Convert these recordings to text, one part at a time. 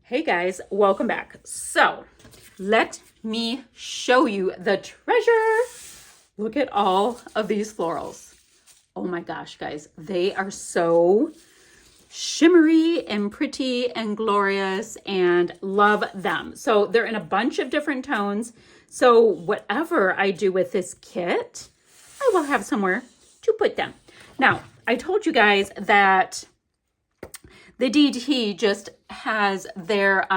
Hey guys, welcome back. So let me show you the treasure. Look at all of these florals. Oh my gosh, guys, they are so shimmery and pretty and glorious and love them. So they're in a bunch of different tones. So whatever I do with this kit, I will have somewhere to put them. Now, I told you guys that the DT just has their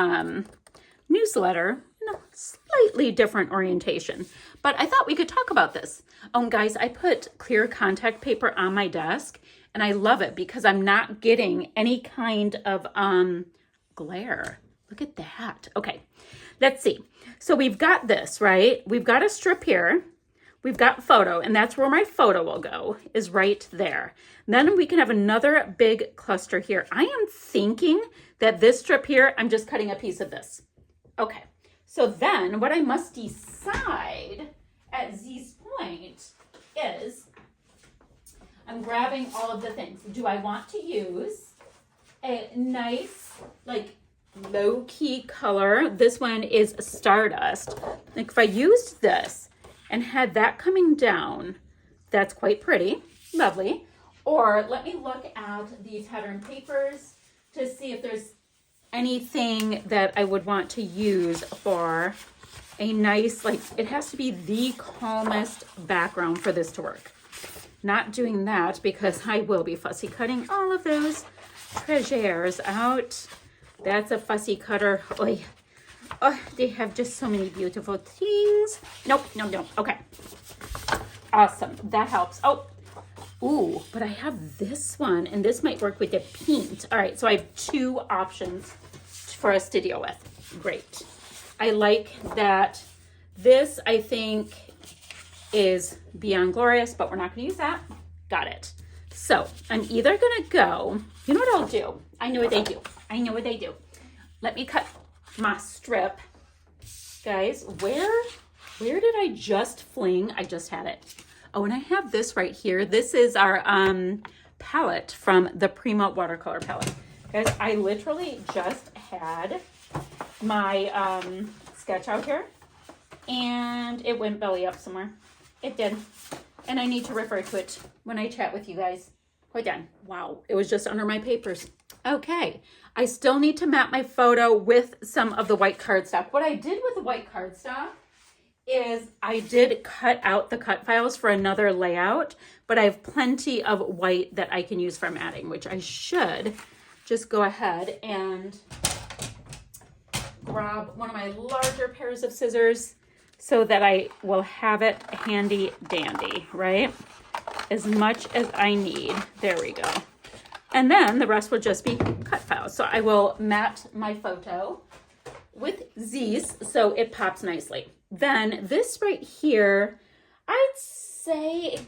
newsletter in a slightly different orientation, but I thought we could talk about this. Guys, I put clear contact paper on my desk, and I love it because I'm not getting any kind of glare. Look at that. Okay, let's see. So we've got this, right? We've got a strip here. We've got photo, and that's where my photo will go, is right there. Then we can have another big cluster here. I am thinking that this strip here, I'm just cutting a piece of this. Okay, so then what I must decide at Z's point is I'm grabbing all of the things. Do I want to use a nice, like, low-key color? This one is Stardust. Like, if I used this and had that coming down, that's quite pretty, lovely. Or let me look at these pattern papers to see if there's anything that I would want to use for a nice, like, it has to be the calmest background for this to work. Not doing that because I will be fussy cutting all of those treasures out. That's a fussy cutter. Oy. Oh, they have just so many beautiful things. Nope, no. Okay. Awesome. That helps. Oh, ooh, but I have this one, and this might work with the paint. All right, so I have two options for us to deal with. Great. I like that. This, I think, is beyond glorious, but we're not going to use that. Got it. So I'm either going to go, you know what I'll do? I know what they do. Let me cut my strip. Guys, where did I just fling? I just had it. Oh, and I have this right here. This is our palette from the Prima watercolor palette. Guys, I literally just had my sketch out here, and it went belly up somewhere. It did. And I need to refer to it when I chat with you guys. Hold on. Wow, it was just under my papers. Okay, I still need to map my photo with some of the white cardstock. What I did with the white cardstock is I did cut out the cut files for another layout, but I have plenty of white that I can use for matting, which I should just go ahead and grab one of my larger pairs of scissors so that I will have it handy dandy, right? As much as I need. There we go. And then the rest will just be cut files. So I will mat my photo with these so it pops nicely. Then this right here, I'd say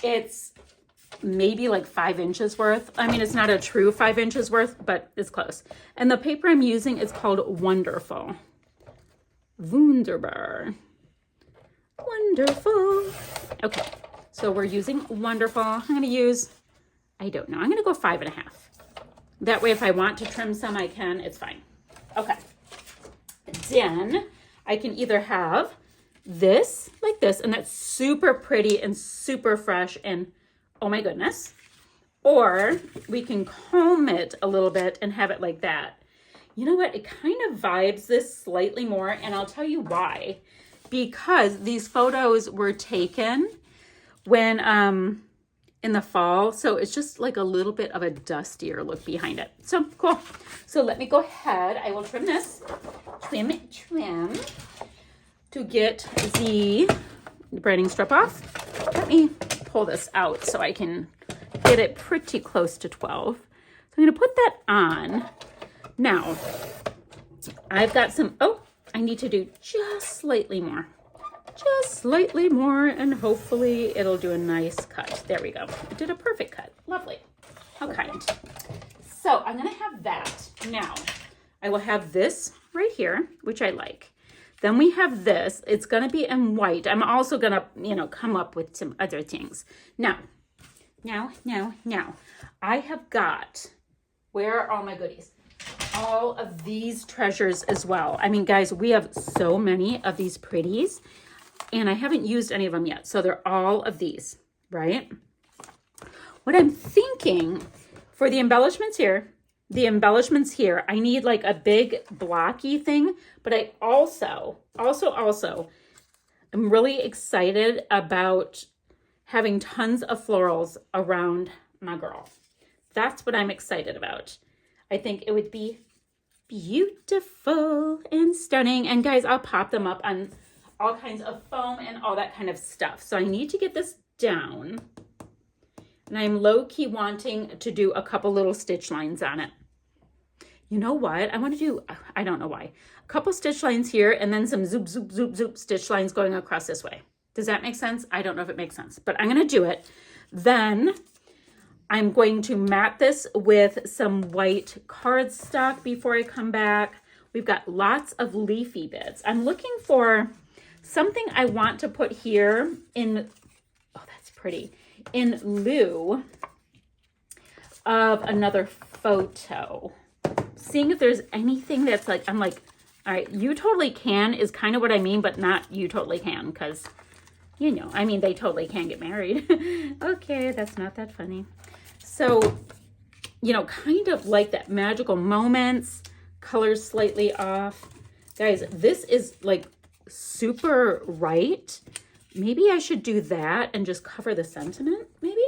it's maybe like 5 inches worth. I mean, it's not a true 5 inches worth, but it's close. And the paper I'm using is called Wonderful. Wunderbar. Wonderful. Okay, so we're using Wonderful. I'm going to use, I don't know, I'm going to go 5.5. That way, if I want to trim some, I can. It's fine. Okay. Then I can either have this like this, and that's super pretty and super fresh and oh my goodness, or we can comb it a little bit and have it like that. You know what? It kind of vibes this slightly more, and I'll tell you why. Because these photos were taken when in the fall, so it's just like a little bit of a dustier look behind it. So cool. So let me go ahead. I will trim this. Trim to get the braiding strip off. Let me pull this out so I can get it pretty close to 12. So I'm going to put that on. Now, I've got some, I need to do just slightly more. Just slightly more, and hopefully it'll do a nice cut. There we go. It did a perfect cut. Lovely. How kind. So I'm going to have that. Now, I will have this right here, which I like. Then we have this. It's going to be in white. I'm also going to, come up with some other things. Now, I have got, where are all my goodies? all of these treasures as well. I mean, guys, we have so many of these pretties, and I haven't used any of them yet. So they're all of these, right? What I'm thinking for the embellishments here, I need like a big blocky thing, but I also, I'm really excited about having tons of florals around my girl. That's what I'm excited about. I think it would be beautiful and stunning. And guys, I'll pop them up on all kinds of foam and all that kind of stuff. So I need to get this down. And I'm low-key wanting to do a couple little stitch lines on it. You know what? I want to do, I don't know why, a couple stitch lines here and then some zoop, zoop, zoop, zoop stitch lines going across this way. Does that make sense? I don't know if it makes sense, but I'm going to do it. Then I'm going to mat this with some white cardstock before I come back. We've got lots of leafy bits. I'm looking for something I want to put here in, oh, that's pretty, in lieu of another photo. Seeing if there's anything that's like, I'm like, all right, you totally can is kind of what I mean, but not you totally can, because, you know, I mean, they totally can get married. Okay, that's not that funny. So, you know, kind of like that magical moments, colors slightly off. Guys, this is like super right. Maybe I should do that and just cover the sentiment, maybe?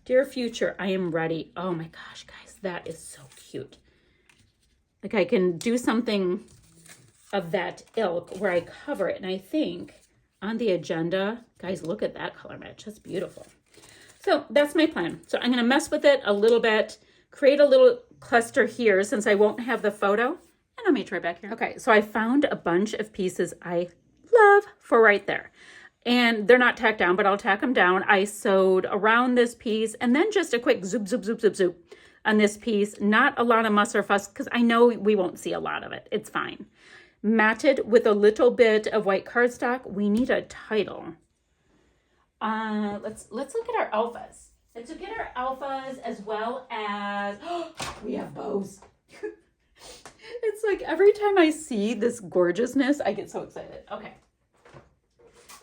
Dear future, I am ready. Oh my gosh, guys, that is so cute. Like I can do something of that ilk where I cover it. And I think on the agenda, guys, look at that color match. That's beautiful. So that's my plan. So I'm going to mess with it a little bit, create a little cluster here since I won't have the photo. And I'll meet you right back here. Okay, so I found a bunch of pieces I love for right there. And they're not tacked down, but I'll tack them down. I sewed around this piece and then just a quick zoop, zoop, zoop, zoop, zoop on this piece. Not a lot of muss or fuss because I know we won't see a lot of it. It's fine. Matted with a little bit of white cardstock. We need a title. Let's look at our alphas. Let's look at our alphas as well as, we have bows. It's like every time I see this gorgeousness, I get so excited. Okay.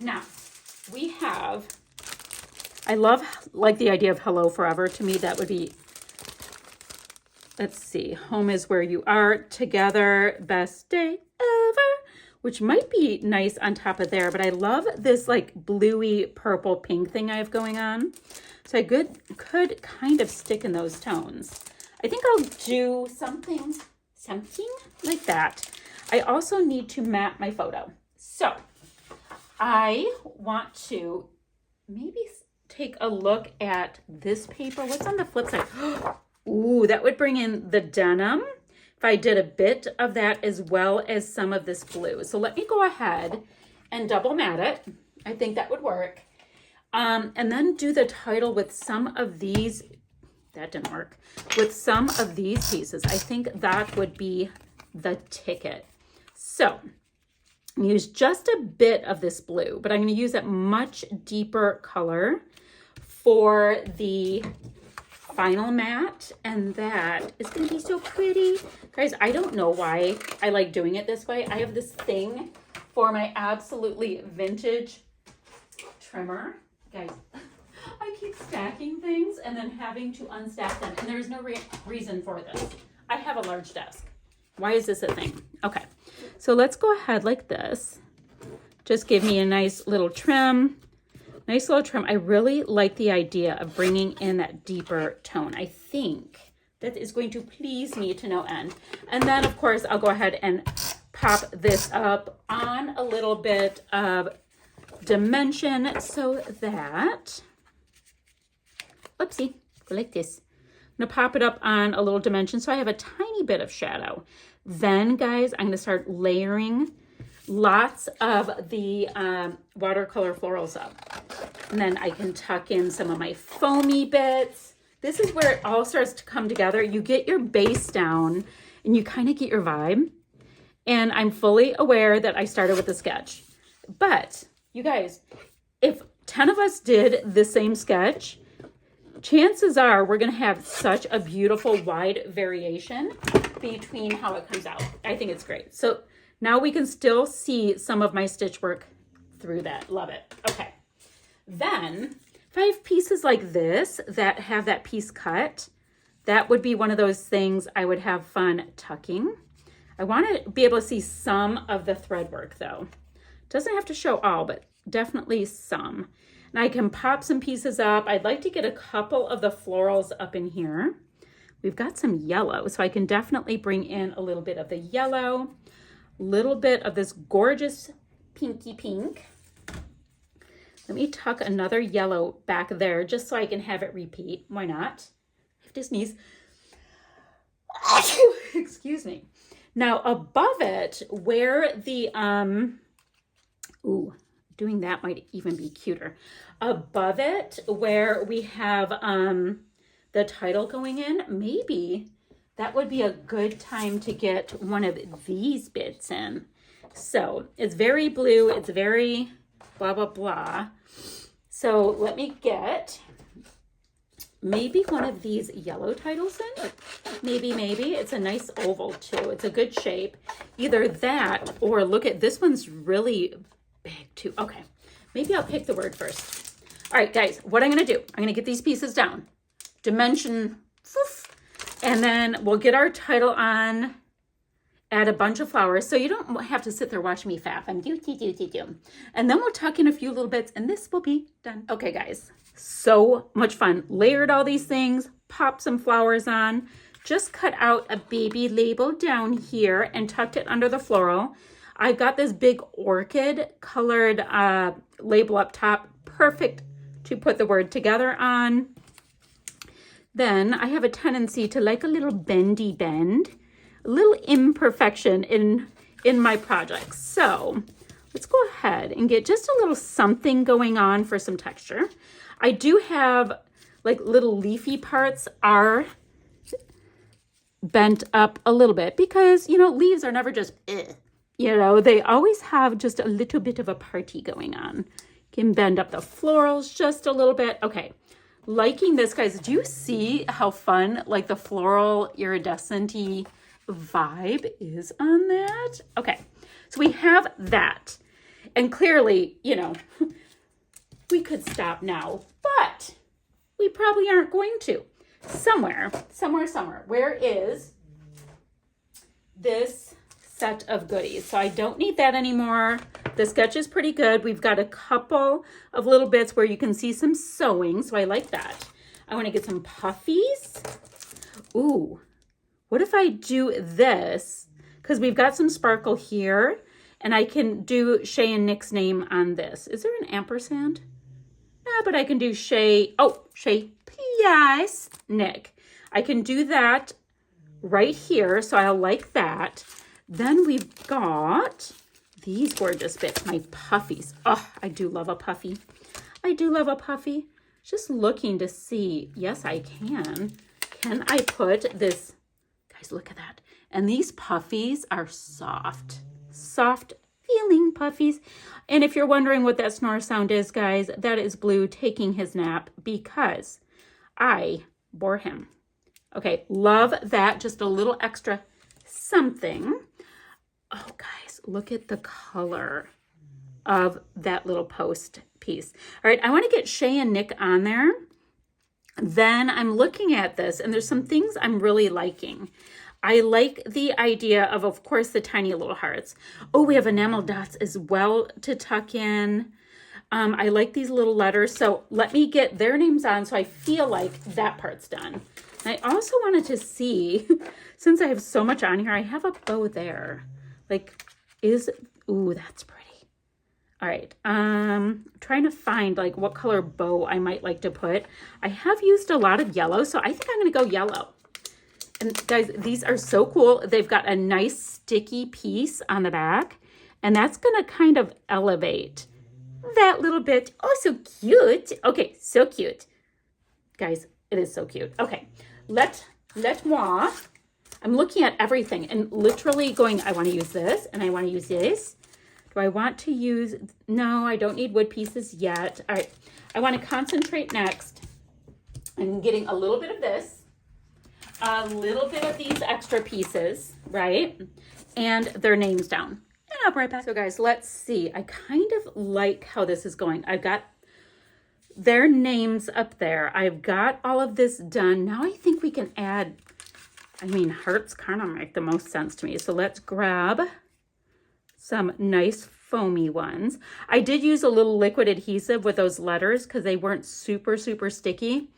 Now, we have, I love like the idea of hello forever. To me, that would be, let's see, home is where you are, together, best day ever, which might be nice on top of there. But I love this like bluey purple pink thing I have going on. So I could kind of stick in those tones. I think I'll do something like that. I also need to map my photo. So I want to maybe take a look at this paper. What's on the flip side? Ooh, that would bring in the denim if I did a bit of that as well as some of this blue. So let me go ahead and double mat it. I think that would work. And then do the title with some of these. That didn't work. With some of these pieces. I think that would be the ticket. So use just a bit of this blue, but I'm going to use a much deeper color for the final mat, and that is going to be so pretty. Guys, I don't know why I like doing it this way. I have this thing for my absolutely vintage trimmer. Guys, I keep stacking things and then having to unstack them, and there's no reason for this. I have a large desk. Why is this a thing? Okay, so let's go ahead like this. Just give me a nice little trim. Nice little trim. I really like the idea of bringing in that deeper tone. I think that is going to please me to no end. And then, of course, I'll go ahead and pop this up on a little bit of dimension so that, oopsie, go like this. I'm going to pop it up on a little dimension so I have a tiny bit of shadow. Then, guys, I'm going to start layering lots of the watercolor florals up. And then I can tuck in some of my foamy bits. This is where it all starts to come together. You get your base down and you kind of get your vibe. And I'm fully aware that I started with a sketch. But you guys, if 10 of us did the same sketch, chances are we're going to have such a beautiful wide variation between how it comes out. I think it's great. So now we can still see some of my stitch work through that. Love it. Okay. Then if I have pieces like this that have that piece cut, that would be one of those things I would have fun tucking. I want to be able to see some of the thread work though. Doesn't have to show all, but definitely some. And I can pop some pieces up. I'd like to get a couple of the florals up in here. We've got some yellow, so I can definitely bring in a little bit of the yellow, a little bit of this gorgeous pinky pink. Let me tuck another yellow back there just so I can have it repeat. Why not? I have to sneeze. Excuse me. Now above it, where the, doing that might even be cuter. Above it, where we have the title going in, maybe that would be a good time to get one of these bits in. So it's very blue, it's very blah, blah, blah. So let me get maybe one of these yellow titles in. Maybe. It's a nice oval too. It's a good shape. Either that or look at this one's really big too. Okay, maybe I'll pick the word first. All right, guys, what I'm going to do, I'm going to get these pieces down. Dimension, and then we'll get our title on, add a bunch of flowers so you don't have to sit there watching me faff. I'm do. And then we'll tuck in a few little bits and this will be done. Okay, guys, so much fun. Layered all these things, pop some flowers on, just cut out a baby label down here and tucked it under the floral. I got this big orchid colored label up top, perfect to put the word together on. Then I have a tendency to like a little bendy bend, a little imperfection in my projects. So let's go ahead and get just a little something going on for some texture. I do have like little leafy parts are bent up a little bit because, you know, leaves are never just, you know, they always have just a little bit of a party going on. Can bend up the florals just a little bit. Okay, liking this, guys. Do you see how fun like the floral iridescent-y vibe is on that? Okay, so we have that. And clearly, you know, we could stop now, but we probably aren't going to. Somewhere. Where is this set of goodies? So I don't need that anymore. The sketch is pretty good. We've got a couple of little bits where you can see some sewing, so I like that. I want to get some puffies. Ooh, what if I do this? Because we've got some sparkle here, and I can do Shay and Nick's name on this. Is there an ampersand? No, but I can do Shay. Oh, Shay, yes, Nick. I can do that right here, so I'll like that. Then we've got these gorgeous bits, my puffies. Oh, I do love a puffy. Just looking to see, yes, I can. Can I put this, guys, look at that. And these puffies are soft feeling puffies. And if you're wondering what that snore sound is, guys, that is Blue taking his nap because I bore him. Okay, love that. Just a little extra something. Oh, guys, look at the color of that little post piece. All right, I want to get Shay and Nick on there. Then I'm looking at this, and there's some things I'm really liking. I like the idea of course, the tiny little hearts. Oh, we have enamel dots as well to tuck in. I like these little letters. So let me get their names on so I feel like that part's done. And I also wanted to see, since I have so much on here, I have a bow there. Like, ooh, that's pretty. All right, trying to find like what color bow I might like to put. I have used a lot of yellow, so I think I'm gonna go yellow. And guys, these are so cool. They've got a nice sticky piece on the back, and that's gonna kind of elevate that little bit. Oh, so cute. Okay, so cute. Guys, it is so cute. Okay, let moi. I'm looking at everything and literally going, I wanna use this and I wanna use this. Do I want to use, no, I don't need wood pieces yet. All right, I wanna concentrate next I'm getting a little bit of this, a little bit of these extra pieces, right? And their names down. And I'll be right back. So guys, let's see. I kind of like how this is going. I've got their names up there. I've got all of this done. Now I think we can add, I mean, hearts kind of make the most sense to me. So let's grab some nice foamy ones. I did use a little liquid adhesive with those letters because they weren't super sticky.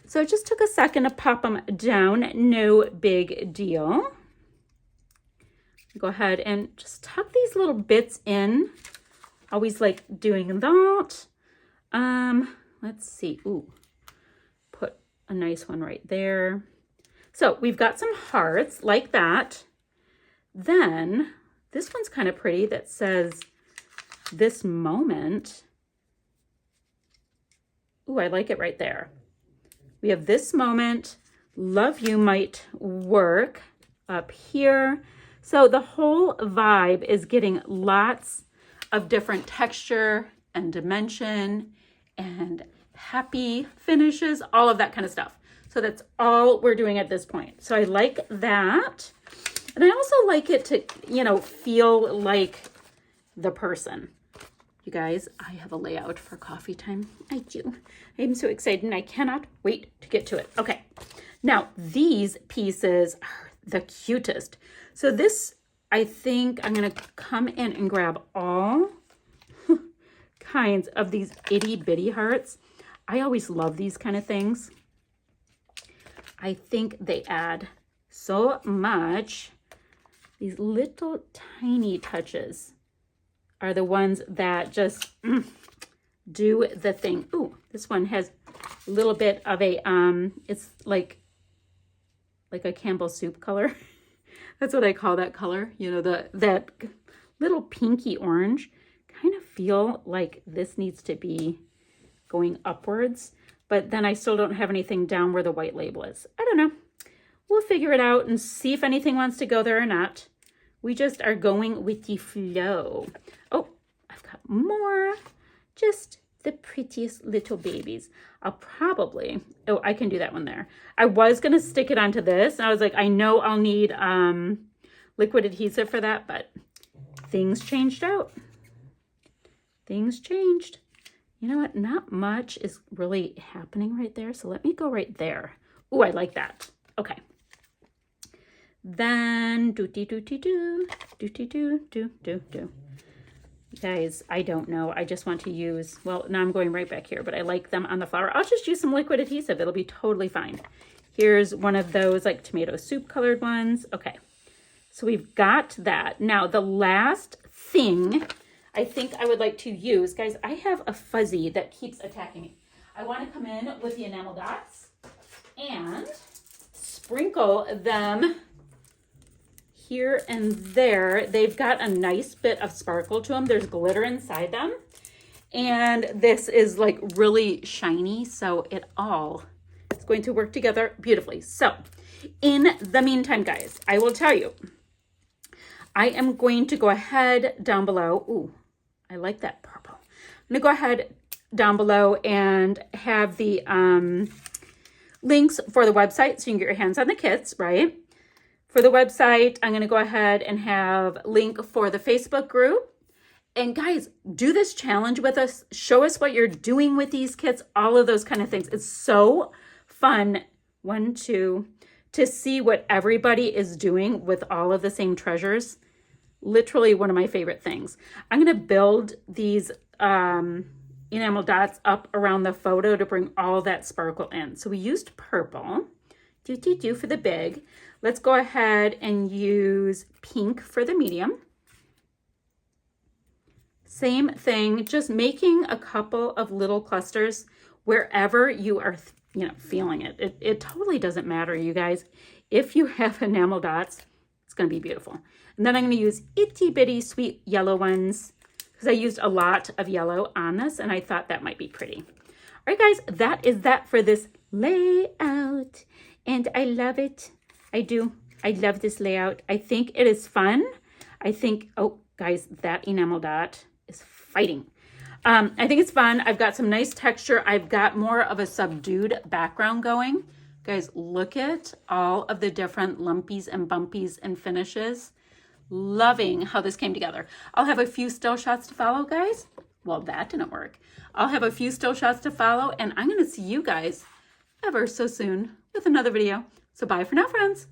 So it just took a second to pop them down. No big deal. Go ahead and just tuck these little bits in. Always like doing that. Let's see. Ooh, put a nice one right there. So we've got some hearts like that. Then this one's kind of pretty that says this moment. Ooh, I like it right there. We have this moment. Love you might work up here. So the whole vibe is getting lots of different texture and dimension and happy finishes, all of that kind of stuff. So that's all we're doing at this point. So I like that. And I also like it to, you know, feel like the person. You guys, I have a layout for coffee time. I do. I'm so excited and I cannot wait to get to it. Okay. Now, these pieces are the cutest. So this, I think I'm going to come in and grab all kinds of these itty bitty hearts. I always love these kind of things. I think they add so much. These little tiny touches are the ones that just do the thing. Ooh, this one has a little bit of a, it's like a Campbell soup color. That's what I call that color. You know, that little pinky orange. Kind of feel like this needs to be going upwards, but then I still don't have anything down where the white label is. I don't know. We'll figure it out and see if anything wants to go there or not. We just are going with the flow. Oh, I've got more. Just the prettiest little babies. I'll probably, oh, I can do that one there. I was going to stick it onto this. And I was like, I know I'll need liquid adhesive for that, but things changed out. Things changed. You know what? Not much is really happening right there. So let me go right there. Ooh, I like that. Okay. Then do. Guys, I don't know. I just want to use, well, now I'm going right back here, but I like them on the flower. I'll just use some liquid adhesive. It'll be totally fine. Here's one of those like tomato soup colored ones. Okay. So we've got that. Now the last thing I think I would like to use, guys, I have a fuzzy that keeps attacking me. I want to come in with the enamel dots and sprinkle them here and there. They've got a nice bit of sparkle to them. There's glitter inside them. And this is like really shiny. So it all is going to work together beautifully. So in the meantime, guys, I will tell you, I am going to go ahead down below. Ooh, I like that purple. I'm going to go ahead down below and have the links for the website so you can get your hands on the kits, right? For the website, I'm going to go ahead and have link for the Facebook group. And guys, do this challenge with us. Show us what you're doing with these kits, all of those kind of things. It's so fun, to see what everybody is doing with all of the same treasures. Literally one of my favorite things. I'm going to build these enamel dots up around the photo to bring all that sparkle in. So we used purple, for the big. Let's go ahead and use pink for the medium. Same thing, just making a couple of little clusters wherever you are, feeling it. It totally doesn't matter, you guys. If you have enamel dots, it's going to be beautiful. And then I'm going to use itty bitty sweet yellow ones because I used a lot of yellow on this and I thought that might be pretty. All right, guys, that is that for this layout. And I love it. I do. I love this layout. I think it is fun. I think, oh, guys, that enamel dot is fighting. I think it's fun. I've got some nice texture. I've got more of a subdued background going. Guys, look at all of the different lumpies and bumpies and finishes. Loving how this came together. I'll have a few still shots to follow, guys. Well, that didn't work. I'll have a few still shots to follow, and I'm going to see you guys ever so soon with another video. So bye for now, friends.